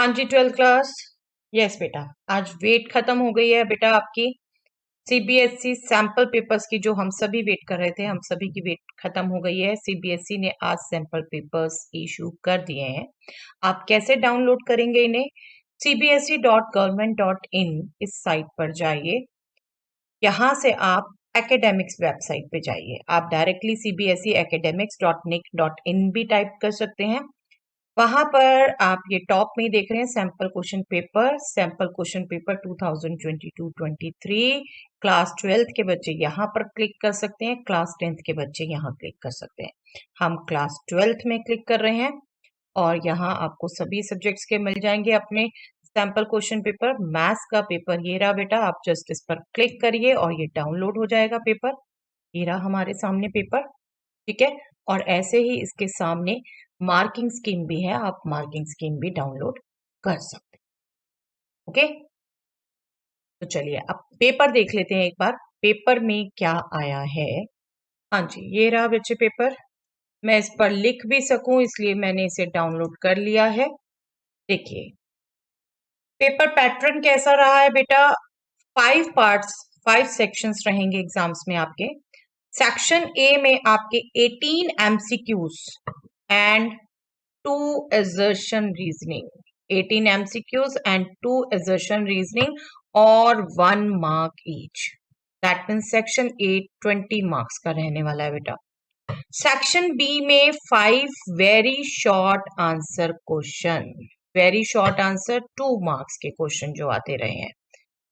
हाँ जी, 12th class. Yes बेटा, आज वेट खत्म हो गई है बेटा आपकी। सीबीएसई सैंपल पेपर्स की जो हम सभी वेट कर रहे थे, हम सभी की वेट खत्म हो गई है। सीबीएसई ने आज सैंपल पेपर्स इशू कर दिए हैं। आप कैसे डाउनलोड करेंगे इन्हें? cbse.government.in इस साइट पर जाइए। यहाँ से आप एकेडमिक्स वेबसाइट पे जाइए। आप डायरेक्टली cbseacademics.nic.in भी टाइप कर सकते हैं। वहां पर आप ये टॉप में देख रहे हैं sample question paper 2022-23 class 12th के बच्चे यहाँ पर क्लिक कर सकते हैं, क्लास 10th के बच्चे यहाँ क्लिक कर सकते हैं। हम क्लास 12th में क्लिक कर रहे हैं और यहाँ आपको सभी सब्जेक्ट्स के मिल जाएंगे अपने सैंपल क्वेश्चन पेपर। मैथ्स का पेपर ये रहा बेटा, आप जस्ट इस पर क्लिक करिए और ये डाउनलोड हो जाएगा पेपर। ये रहा हमारे सामने पेपर, ठीक है। और ऐसे ही इसके सामने मार्किंग स्कीम भी है, आप मार्किंग स्कीम भी डाउनलोड कर सकते हैं। ओके, तो चलिए अब पेपर देख लेते हैं एक बार, पेपर में क्या आया है। हाँ जी, ये रहा बच्चे पेपर। मैं इस पर लिख भी सकूं इसलिए मैंने इसे डाउनलोड कर लिया है। देखिए पेपर पैटर्न कैसा रहा है बेटा। 5 पार्ट्स, 5 सेक्शंस रहेंगे एग्जाम्स में आपके। सेक्शन ए में आपके 18 MCQs and 2 assertion reasoning, 18 MCQs and 2 assertion reasoning और 1 mark each. That means section A 20 marks का रहने वाला है बेटा। सेक्शन बी में 5 very short answer question, very short answer 2 marks के क्वेश्चन जो आते रहे हैं,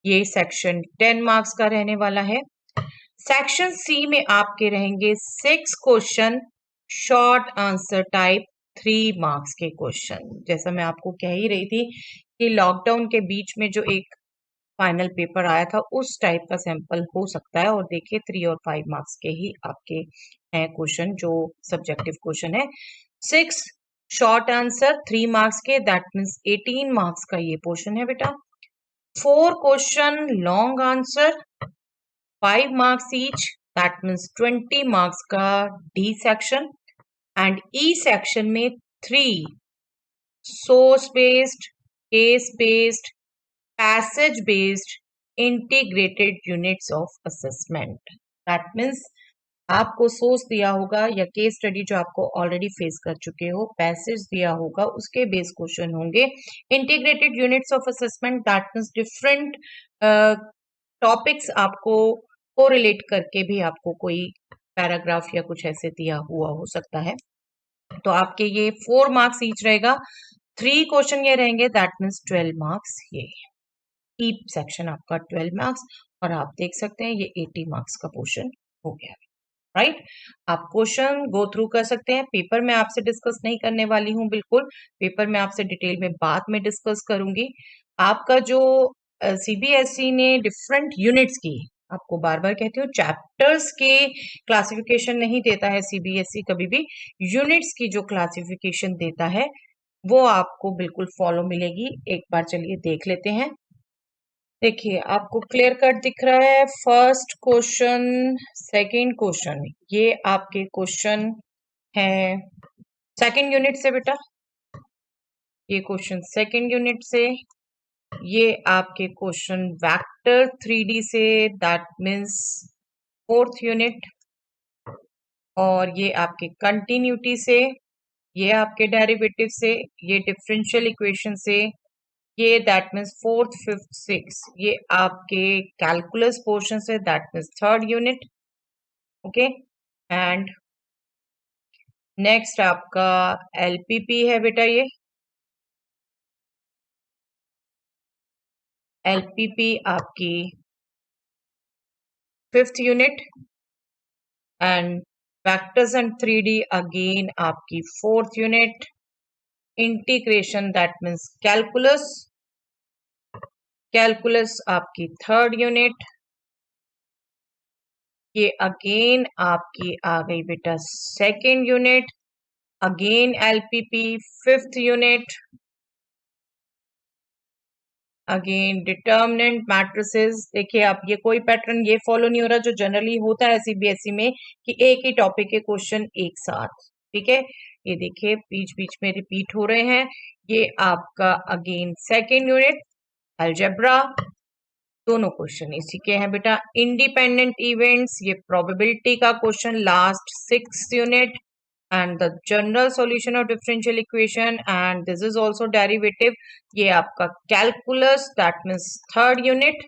ये सेक्शन 10 मार्क्स का रहने वाला है। सेक्शन सी में आपके रहेंगे 6 question short answer type 3 marks के क्वेश्चन। जैसा मैं आपको कह ही रही थी कि लॉकडाउन के बीच में जो एक फाइनल पेपर आया था उस टाइप का सैंपल हो सकता है। और देखिए 3 और 5 मार्क्स के ही आपके हैं क्वेश्चन, जो सब्जेक्टिव क्वेश्चन है। 6 शॉर्ट आंसर 3 मार्क्स के, दैट मीन्स 18 मार्क्स का ये पोर्शन है बेटा। 4 question long answer 5 marks each, that means 20 marks का D section, and E section में 3 source based, case based, passage based integrated units of assessment. That means आपको source दिया होगा या केस स्टडी जो आपको ऑलरेडी फेस कर चुके हो, पैसेज दिया होगा, उसके बेस क्वेश्चन होंगे। Integrated units of assessment, that means different topics आपको कोरिलेट करके भी आपको कोई पैराग्राफ या कुछ ऐसे दिया हुआ हो सकता है। तो आपके ये 4 मार्क्स ईच रहेगा, 3 क्वेश्चन ये रहेंगे, दैट मीन्स 12 मार्क्स। ये ई सेक्शन आपका 12 मार्क्स और आप देख सकते हैं ये 80 मार्क्स का पोर्शन हो गया, राइट। आप क्वेश्चन गो थ्रू कर सकते हैं। पेपर में आपसे डिस्कस नहीं करने वाली हूँ, बिल्कुल पेपर में आपसे डिटेल में बाद में डिस्कस करूंगी। आपका जो सीबीएसई ने डिफरेंट यूनिट्स की, आपको बार बार कहती हूँ, चैप्टर्स के क्लासिफिकेशन नहीं देता है सीबीएसई कभी भी, यूनिट्स की जो क्लासिफिकेशन देता है वो आपको बिल्कुल फॉलो मिलेगी। एक बार चलिए देख लेते हैं। देखिए आपको क्लियर कट दिख रहा है, फर्स्ट क्वेश्चन, सेकंड क्वेश्चन, ये आपके क्वेश्चन है सेकंड यूनिट से बेटा। ये क्वेश्चन सेकंड यूनिट से, ये आपके क्वेश्चन वेक्टर 3D से, दैट मीन्स 4th यूनिट, और ये आपके कंटिन्यूटी से, ये आपके डेरिवेटिव से, ये डिफरेंशियल इक्वेशन से, ये that means 4th 5th 6th, ये आपके कैलकुलस पोर्शन से, that means 3rd unit. Okay, and next आपका एलपीपी है बेटा। ये एलपीपी आपकी 5th unit, and vectors and 3D again आपकी 4th unit. Integration that means calculus, calculus आपकी 3rd यूनिट। ये अगेन आपकी आ गई बेटा 2nd unit, again LPP 5th unit, again determinant matrices. देखिए आप ये कोई पैटर्न ये फॉलो नहीं हो रहा जो जनरली होता है सीबीएसई में कि एक ही टॉपिक के क्वेश्चन एक साथ, ठीक है, ये देखिए बीच बीच में रिपीट हो रहे हैं। ये आपका अगेन सेकेंड यूनिट अलजेब्रा, दोनों क्वेश्चन इसी के हैं बेटा। इंडिपेंडेंट इवेंट्स, ये प्रोबेबिलिटी का question last 6th unit, and the general solution of differential equation, and this is also derivative, ये आपका calculus, that means 3rd unit।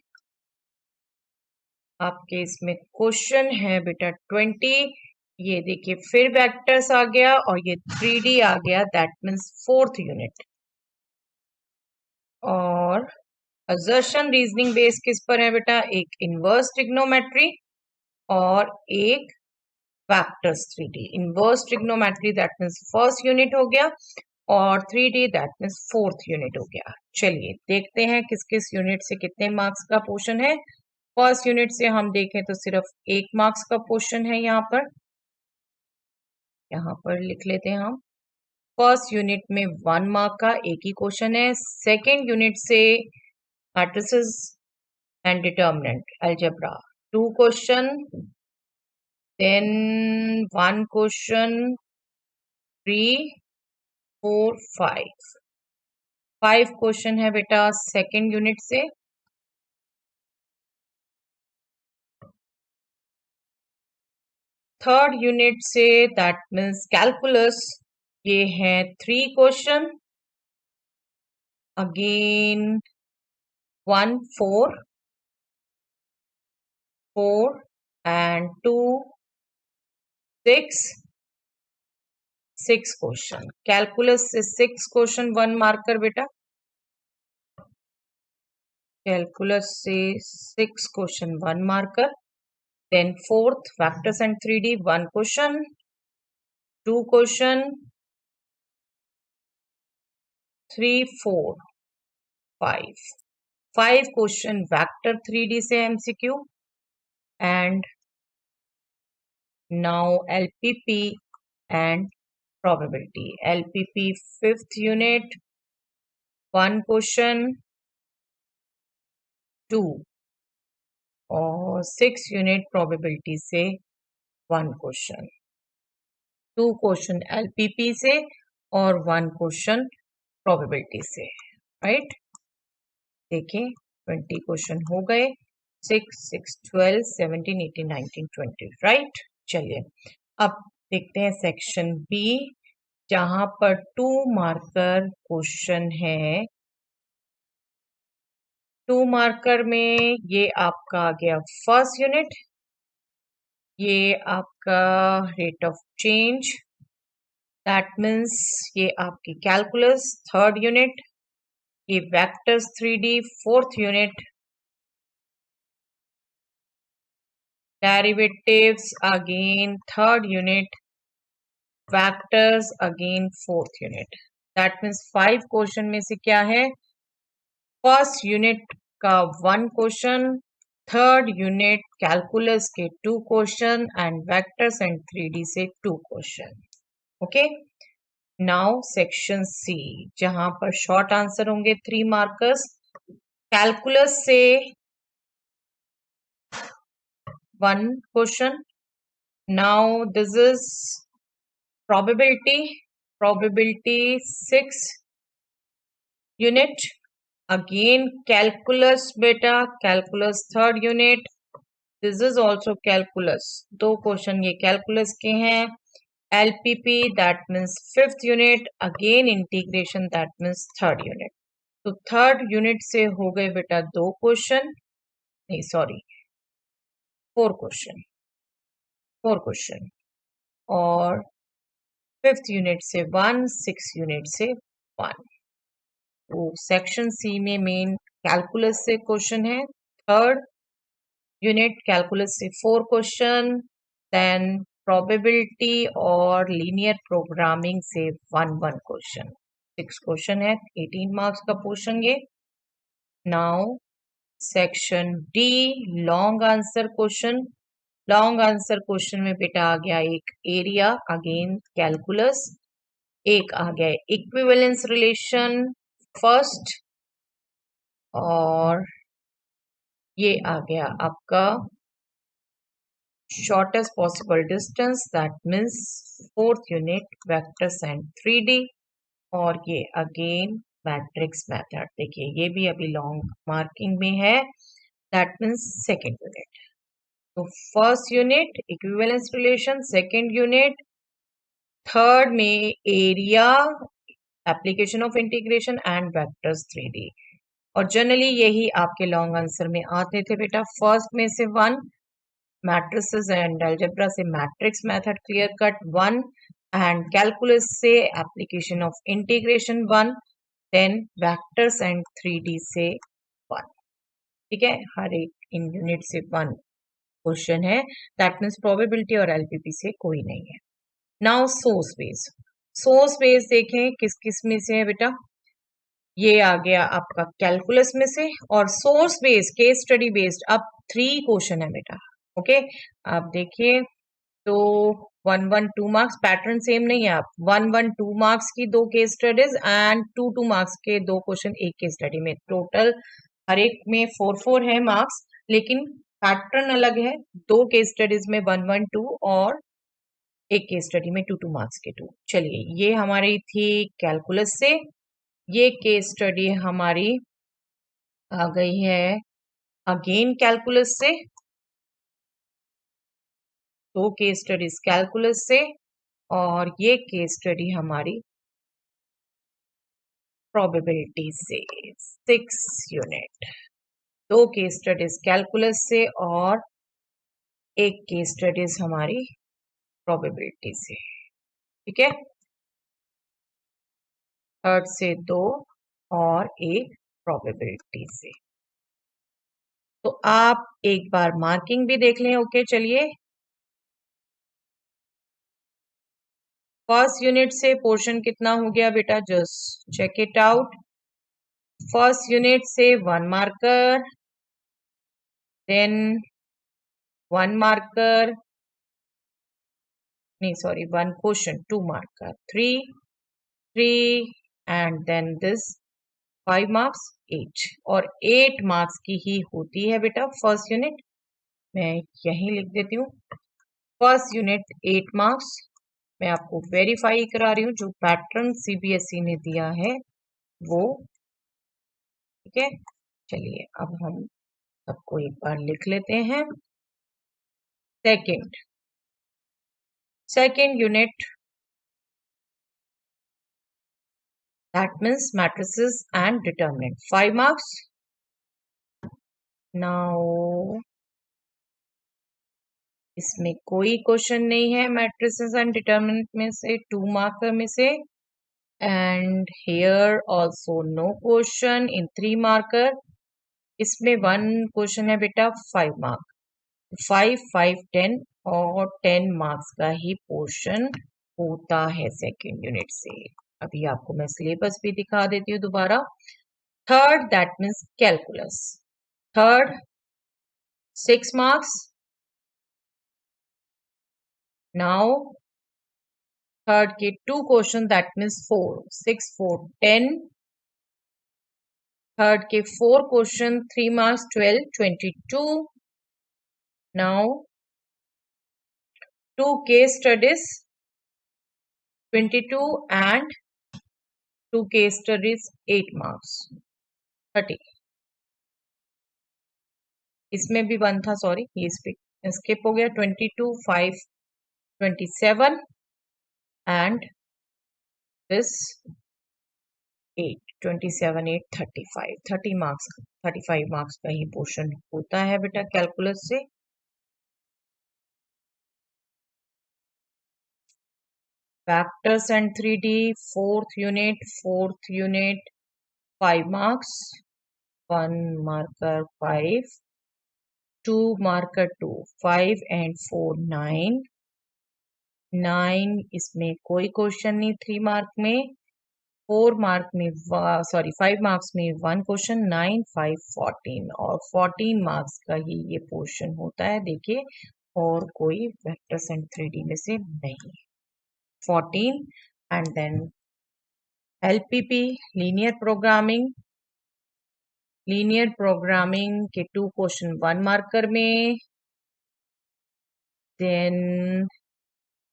आपके इसमें क्वेश्चन है बेटा 20, ये देखिए फिर वेक्टर्स आ गया और ये 3D आ गया, that means 4th यूनिट। और assertion रीजनिंग बेस किस पर है बेटा, एक इनवर्स ट्रिग्नोमेट्री और एक vectors 3D। Inverse trigonometry that means first unit हो गया और 3D that means 4th unit हो गया। चलिए देखते हैं किस किस यूनिट से कितने मार्क्स का पोर्शन है। फर्स्ट यूनिट से हम देखें तो सिर्फ 1 मार्क्स का पोर्शन है, यहाँ पर लिख लेते हैं हम। फर्स्ट यूनिट में 1 मार्क का एक ही क्वेश्चन है। सेकेंड यूनिट से matrices and determinant algebra 2 question, then 1 question, 3, 4, 5 question है बेटा सेकेंड यूनिट से। Third unit say that means calculus, ये है 3 question, again 1, 4 and 2, 6 question. Calculus से 6 क्वेश्चन 1 मार्कर बेटा, कैलकुलस से 6 question 1 marker. Then 4th vectors and 3D 1 question, 2 question, 3, 4, 5 question vector 3D से MCQ, and now LPP and probability। LPP 5th unit 1 question, 2 और 6th unit probability से 1 question, 2 question LPP से और 1 question probability से, right. देखिए 20 question हो गए, 6, 6, 12, 17, 18, 19, 20, right. चलिए अब देखते हैं सेक्शन बी, जहां पर 2 मार्कर क्वेश्चन है। 2 मार्कर में ये आपका आ गया फर्स्ट यूनिट, ये आपका rate of change, that means ये आपकी कैलकुलस 3rd यूनिट, ये vectors 3D 4th unit, derivatives again 3rd unit, vectors again 4th unit। That means 5 question में से क्या है, फर्स्ट यूनिट का 1 क्वेश्चन, 3rd यूनिट कैलकुलस के 2 question and vectors and 3D से 2 question. Okay, now section C, जहां पर short answer होंगे 3 मार्कर्स। कैलकुलस से 1 question, now this is probability 6 unit, again calculus beta, calculus 3rd unit, this is also calculus, 2 question ये calculus के हैं। LPP that means 5th unit, again integration that means 3rd unit। तो 3rd unit से हो गए बेटा 2 question, नहीं sorry 4 question, और 5th यूनिट से 1, 6th यूनिट से 1। तो सेक्शन सी में मेन कैलकुलस से क्वेश्चन है, 3rd यूनिट कैलकुलस से 4 क्वेश्चन, देन प्रोबेबिलिटी और लीनियर प्रोग्रामिंग से 1 क्वेश्चन, 6 क्वेश्चन है, 18 मार्क्स का पोर्शन ये। Now section D, long answer question. Long answer question में बेटा आ गया एक एरिया, अगेन कैलकुलस, एक आ गया इक्विवेलेंस रिलेशन फर्स्ट, और ये आ गया आपका shortest possible distance, that means fourth unit vectors and 3D. और ये अगेन मैट्रिक्स मेथड, देखिए ये भी अभी लॉन्ग मार्किंग में है, दैट मीन्स सेकेंड यूनिट. तो first unit equivalence relation, second unit, third में area, application of integration and vectors 3D. और जनरली यही आपके लॉन्ग आंसर में आते थे बेटा. फर्स्ट में से 1, मैट्रिसेस एंड अलजेब्रा से matrix method clear cut 1, and calculus से application of integration 1, then vectors and 3D से 1. ठीक है, हर एक इन यूनिट से 1 क्वेश्चन है, दैट मीन्स प्रोबेबिलिटी और एलपीपी से कोई नहीं है. Now source base. Source base देखें किस किस में से है बेटा. ये आ गया आपका कैलकुलस में से, और source based case study based अब 3 क्वेश्चन है बेटा. ओके, आप देखिए तो 1-1-2 मार्क्स, पैटर्न सेम नहीं है. आप 1-1-2 मार्क्स की 2 केस स्टडीज एंड 2-2 मार्क्स के 2 क्वेश्चन एक केस स्टडी में, टोटल हर एक में 4-4 है मार्क्स, लेकिन पैटर्न अलग है. 2 केस स्टडीज में 1-1-2 और एक केस स्टडी में 2-2 मार्क्स के 2. चलिए, ये हमारी थी कैलकुलस से. ये केस स्टडी हमारी आ गई है अगेन कैलकुलस से. 2 केस स्टडीज कैलकुलस से, और ये केस स्टडी हमारी प्रोबेबिलिटी से 6 यूनिट. 2 केस स्टडीज कैलकुलस से और एक केस स्टडीज हमारी प्रोबेबिलिटी से. ठीक है, थर्ड से 2 और एक प्रोबेबिलिटी से. तो आप एक बार मार्किंग भी देख लें. ओके, चलिए फर्स्ट यूनिट से पोर्शन कितना हो गया बेटा, just check it out. First unit से 1 मार्कर, देन 1 मार्कर, नहीं sorry 1 question, 2 marker, 3 and then this 5 marks 8, और 8 मार्क्स की ही होती है बेटा फर्स्ट यूनिट. मैं यहीं लिख देती हूँ, फर्स्ट यूनिट 8 मार्क्स. मैं आपको वेरीफाई करा रही हूँ, जो पैटर्न सीबीएसई ने दिया है वो. ठीक है, चलिए अब हम सबको एक बार लिख लेते हैं. Second unit, that means matrices and determinant, 5 marks. Now इसमें कोई क्वेश्चन नहीं है मैट्रिसेस एंड डिटर्मिनेंट में से, 2 मार्कर में से, and here also no question in 3 marker. इसमें 1 क्वेश्चन है बेटा 5 मार्क, 5, 5, 10 और 10 मार्क्स का ही पोर्शन होता है सेकेंड यूनिट से. अभी आपको मैं सिलेबस भी दिखा देती हूँ दोबारा. Third, that means calculus, third 6 marks. Now third के 2 question, that means 4, 6, 4, 10. थर्ड के 4 question, 3 marks, 12, 22. Now 2 case studies, 22, and 2 case studies 8 marks, 30. इसमें भी 1 था, सॉरी ये स्किप हो गया. 22, 5, 27 and this 8, 27, 8, 35, 30 मार्क्स, 35 मार्क्स का ही पोर्शन होता है बेटा कैलकुलस से. Vectors and 3D, fourth unit, 5 marks, 1 marker 5, 2 marker 2, 5 and 4, 9. 9 इसमें कोई क्वेश्चन नहीं 3 मार्क में. 4 मार्क में सॉरी 5 मार्क्स में 1 क्वेश्चन, 9, 5, 14, और 14 मार्क्स का ही ये पोर्शन होता है. देखिए, और कोई वेक्टर्स एंड 3D में से नहीं. 14 and then LPP, linear programming के 2 क्वेश्चन 1 मार्कर में, then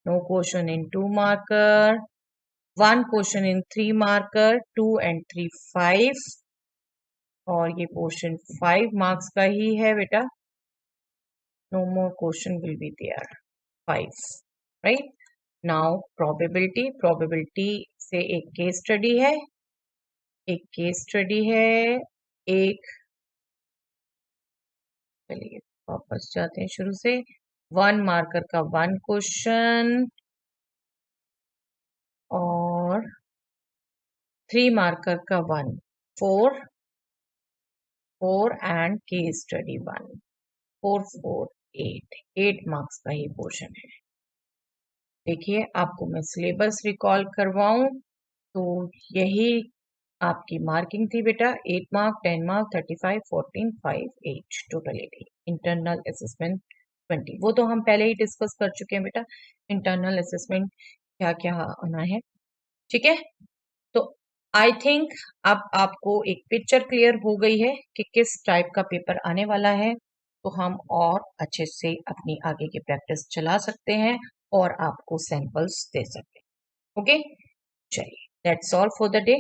no question in 2 marker, 1 question in 3 marker, 2 and 3 5, और ये पोर्शन 5 मार्क्स का ही है बेटा. No more question will be there. 5, right? Now probability से एक केस स्टडी है, चलिए वापस जाते हैं शुरू से. 1 मार्कर का 1 क्वेश्चन और 3 मार्कर का 1, 4 एंड केस स्टडी 1, 4 4 8 मार्क्स का ये पोर्शन है. देखिए आपको मैं सिलेबस रिकॉल करवाऊं तो यही आपकी मार्किंग थी बेटा. 8 mark, 10 mark, 35, 14, 5, 8 total 80. Internal assessment 20, वो तो हम पहले ही डिस्कस कर चुके हैं बेटा. इंटरनल असेसमेंट क्या क्या आना है, ठीक है. तो आई थिंक अब आपको एक पिक्चर क्लियर हो गई है कि किस टाइप का पेपर आने वाला है, तो हम और अच्छे से अपनी आगे की प्रैक्टिस चला सकते हैं और आपको सैंपल्स दे सकते हैं. ओके, चलिए that's all for the day.